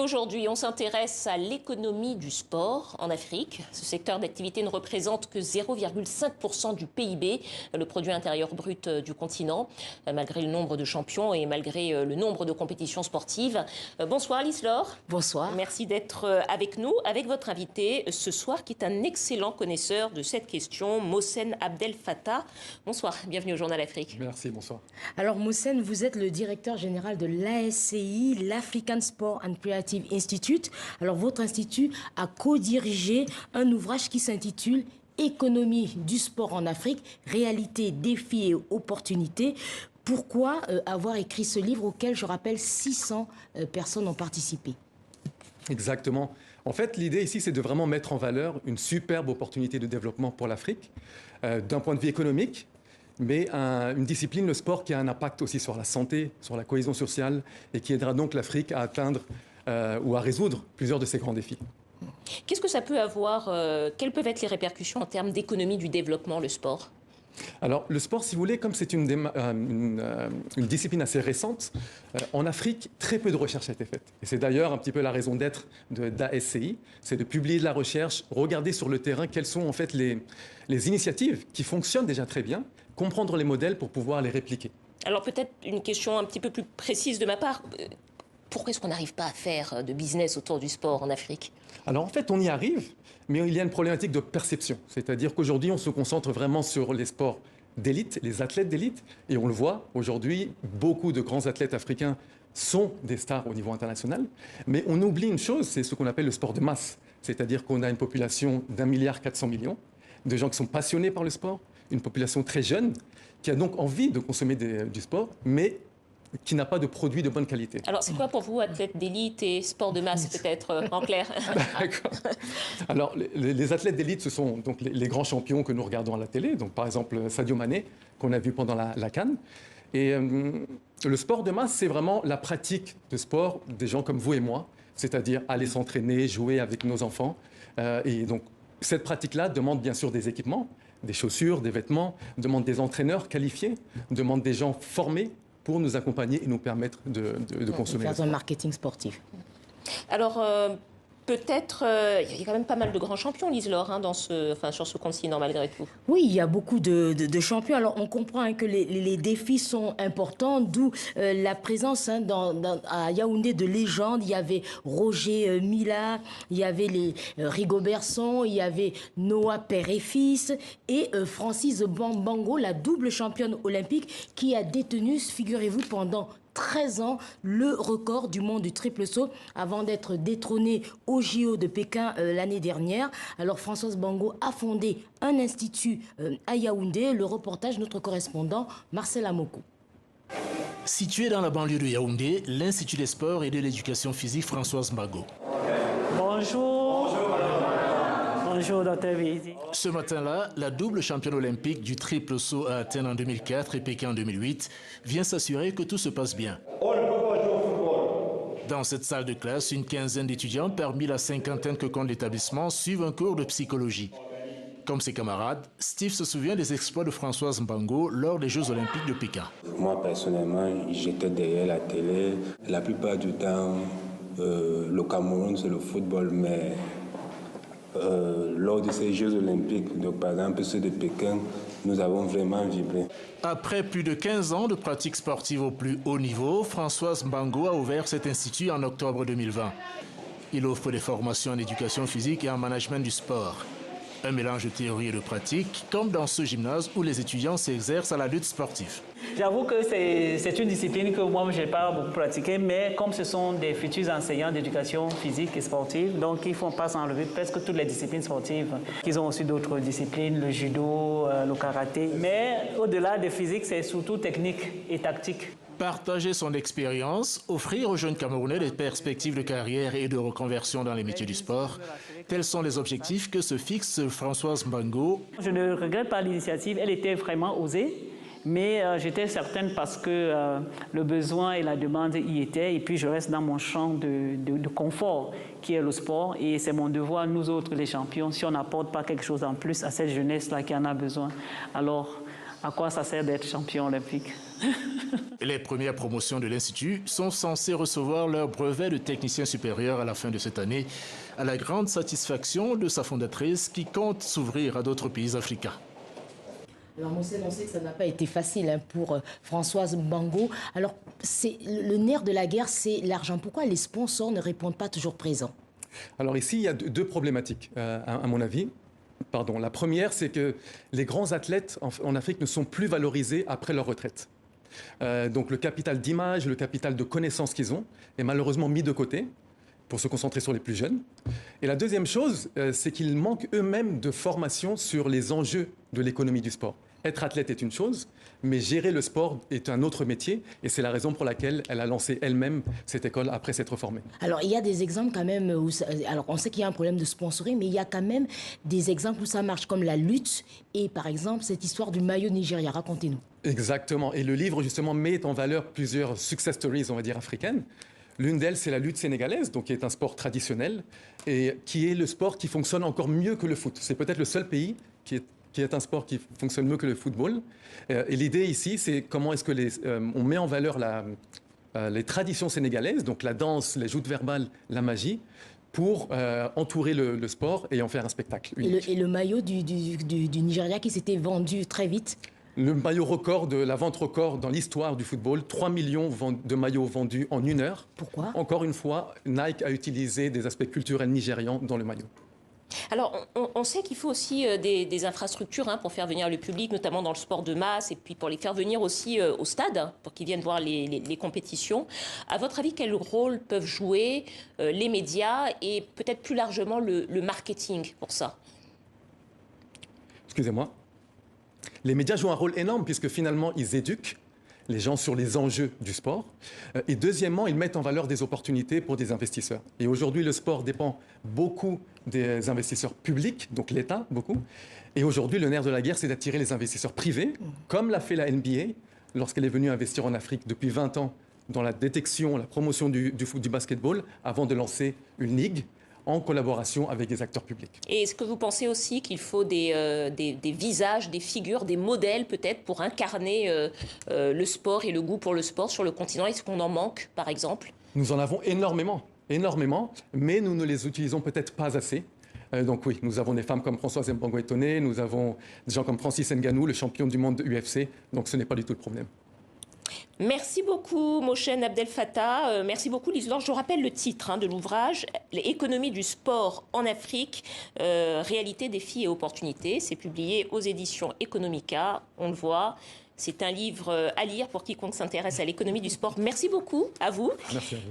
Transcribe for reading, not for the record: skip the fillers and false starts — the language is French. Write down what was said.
aujourd'hui, on s'intéresse à l'économie du sport en Afrique. Ce secteur d'activité ne représente que 0,5% du PIB, le produit intérieur brut du continent, malgré le nombre de champions et malgré le nombre de compétitions sportives. Bonsoir Lise Laure. Bonsoir. Merci d'être avec nous, avec votre invité ce soir, qui est un excellent connaisseur de cette question, Mohsen Abdel Fattah. Bonsoir, bienvenue au Journal Afrique. Merci, bonsoir. Alors Mohsen, vous êtes le directeur général de l'ASCI, l'African Sport and Creative Institute. Alors votre institut a co-dirigé un ouvrage qui s'intitule Économie du sport en Afrique, réalité, défis et opportunités. Pourquoi avoir écrit ce livre auquel, je rappelle, 600 personnes ont participé? Exactement. En fait, l'idée ici, c'est de vraiment mettre en valeur une superbe opportunité de développement pour l'Afrique, d'un point de vue économique, mais une discipline, le sport, qui a un impact aussi sur la santé, sur la cohésion sociale, et qui aidera donc l'Afrique à atteindre ou à résoudre plusieurs de ces grands défis. Qu'est-ce que ça peut avoir, quelles peuvent être les répercussions en termes d'économie du développement, le sport ? Alors, le sport, si vous voulez, comme c'est une discipline assez récente, en Afrique, très peu de recherche a été faite. Et c'est d'ailleurs un petit peu la raison d'être de l'ASCI, c'est de publier de la recherche, regarder sur le terrain quelles sont en fait les initiatives qui fonctionnent déjà très bien, comprendre les modèles pour pouvoir les répliquer. Alors peut-être une question un petit peu plus précise de ma part. Pourquoi est-ce qu'on n'arrive pas à faire de business autour du sport en Afrique? Alors en fait, on y arrive, mais il y a une problématique de perception. C'est-à-dire qu'aujourd'hui, on se concentre vraiment sur les sports d'élite, les athlètes d'élite. Et on le voit, aujourd'hui, beaucoup de grands athlètes africains sont des stars au niveau international. Mais on oublie une chose, c'est ce qu'on appelle le sport de masse. C'est-à-dire qu'on a une population d'1,4 milliard de gens qui sont passionnés par le sport, une population très jeune, qui a donc envie de consommer du sport, mais qui n'a pas de produits de bonne qualité. Alors, c'est quoi pour vous, athlète d'élite et sport de masse, peut-être, en clair? D'accord. Alors, les athlètes d'élite, ce sont donc les grands champions que nous regardons à la télé. Donc, par exemple, Sadio Mané, qu'on a vu pendant la CAN. Et le sport de masse, c'est vraiment la pratique de sport des gens comme vous et moi, c'est-à-dire aller s'entraîner, jouer avec nos enfants. Et donc, cette pratique-là demande bien sûr des équipements, des chaussures, des vêtements, demande des entraîneurs qualifiés, demande des gens formés pour nous accompagner et nous permettre de consommer. Faire un marketing sportif. Alors, peut-être, il y a quand même pas mal de grands champions, Lise Laure, hein, sur ce continent, malgré tout. Oui, il y a beaucoup de champions. Alors, on comprend que les défis sont importants, d'où la présence à Yaoundé de légendes. Il y avait Roger Mila, il y avait les Rigobert Song, il y avait Noah père et fils, et Francis Bango, la double championne olympique, qui a détenu, figurez-vous, pendant 13 ans, le record du monde du triple saut avant d'être détrôné au JO de Pékin l'année dernière. Alors Françoise Bango a fondé un institut à Yaoundé. Le reportage, notre correspondant Marcel Amoko. Situé dans la banlieue de Yaoundé, l'Institut des sports et de l'éducation physique Françoise Bango. Bonjour. Bonjour, Dr. Vizi. Ce matin-là, la double championne olympique du triple saut à Athènes en 2004 et Pékin en 2008 vient s'assurer que tout se passe bien. Dans cette salle de classe, une quinzaine d'étudiants parmi la cinquantaine que compte l'établissement suivent un cours de psychologie. Comme ses camarades, Steve se souvient des exploits de Françoise Bango lors des Jeux olympiques de Pékin. Moi, personnellement, j'étais derrière la télé. La plupart du temps, le Cameroun, c'est le football, mais lors de ces Jeux olympiques, donc par exemple ceux de Pékin, nous avons vraiment vibré. Après plus de 15 ans de pratique sportive au plus haut niveau, Françoise Bango a ouvert cet institut en octobre 2020. Il offre des formations en éducation physique et en management du sport. Un mélange de théorie et de pratique, comme dans ce gymnase où les étudiants s'exercent à la lutte sportive. J'avoue que c'est une discipline que moi, je n'ai pas beaucoup pratiquée, mais comme ce sont des futurs enseignants d'éducation physique et sportive, donc ils font pas s'enlever presque toutes les disciplines sportives. Ils ont aussi d'autres disciplines, le judo, le karaté. Mais au-delà de physique, c'est surtout technique et tactique. Partager son expérience, offrir aux jeunes Camerounais des perspectives de carrière et de reconversion dans les métiers du sport, tels sont les objectifs que se fixe Françoise Bango. Je ne regrette pas l'initiative, elle était vraiment osée, mais j'étais certaine parce que le besoin et la demande y étaient, et puis je reste dans mon champ de confort qui est le sport, et c'est mon devoir, nous autres les champions, si on n'apporte pas quelque chose en plus à cette jeunesse-là qui en a besoin, alors à quoi ça sert d'être champion olympique? Les premières promotions de l'Institut sont censées recevoir leur brevet de technicien supérieur à la fin de cette année, à la grande satisfaction de sa fondatrice qui compte s'ouvrir à d'autres pays africains. Alors, on sait que ça n'a pas été facile pour Françoise Mbango. Alors, le nerf de la guerre, c'est l'argent. Pourquoi les sponsors ne répondent pas toujours présents? Alors ici, il y a deux problématiques, à mon avis. Pardon. La première, c'est que les grands athlètes en Afrique ne sont plus valorisés après leur retraite. Donc le capital d'image, le capital de connaissances qu'ils ont est malheureusement mis de côté pour se concentrer sur les plus jeunes. Et la deuxième chose, c'est qu'ils manquent eux-mêmes de formation sur les enjeux de l'économie du sport. Être athlète est une chose, mais gérer le sport est un autre métier. Et c'est la raison pour laquelle elle a lancé elle-même cette école après s'être formée. Alors, il y a des exemples quand même où alors, on sait qu'il y a un problème de sponsoring, mais il y a quand même des exemples où ça marche, comme la lutte et, par exemple, cette histoire du maillot Nigeria. Racontez-nous. Exactement. Et le livre, justement, met en valeur plusieurs success stories, on va dire, africaines. L'une d'elles, c'est la lutte sénégalaise, donc qui est un sport traditionnel et qui est le sport qui fonctionne encore mieux que le foot. C'est peut-être le seul pays qui est un sport qui fonctionne mieux que le football. Et l'idée ici, c'est comment est-ce que on met en valeur les traditions sénégalaises, donc la danse, les joutes verbales, la magie, pour entourer le sport et en faire un spectacle unique. Et le maillot du Nigeria qui s'était vendu très vite. Le maillot record, la vente record dans l'histoire du football, 3 millions de maillots vendus en 1 heure. Pourquoi? Encore une fois, Nike a utilisé des aspects culturels nigérians dans le maillot. Alors, on sait qu'il faut aussi des infrastructures pour faire venir le public, notamment dans le sport de masse, et puis pour les faire venir aussi au stade, pour qu'ils viennent voir les compétitions. À votre avis, quel rôle peuvent jouer les médias et peut-être plus largement le marketing pour ça? Excusez-moi. Les médias jouent un rôle énorme puisque finalement, ils éduquent les gens sur les enjeux du sport. Et deuxièmement, ils mettent en valeur des opportunités pour des investisseurs. Et aujourd'hui, le sport dépend beaucoup des investisseurs publics, donc l'État, beaucoup. Et aujourd'hui, le nerf de la guerre, c'est d'attirer les investisseurs privés, comme l'a fait la NBA lorsqu'elle est venue investir en Afrique depuis 20 ans dans la détection, la promotion du basketball, avant de lancer une ligue en collaboration avec des acteurs publics. Et est-ce que vous pensez aussi qu'il faut des visages, des figures, des modèles peut-être pour incarner le sport et le goût pour le sport sur le continent? Est-ce qu'on en manque, par exemple? Nous en avons énormément, mais nous ne les utilisons peut-être pas assez. Donc oui, nous avons des femmes comme Françoise Mbango Etoné, nous avons des gens comme Francis Ngannou, le champion du monde de UFC, donc ce n'est pas du tout le problème. Merci beaucoup, Mohsen Abdel Fattah. Merci beaucoup, Lise Laure. Je vous rappelle le titre de l'ouvrage, L'économie du sport en Afrique, réalité, défis et opportunités. C'est publié aux éditions Economica. On le voit, c'est un livre à lire pour quiconque s'intéresse à l'économie du sport. Merci beaucoup à vous. Merci à vous.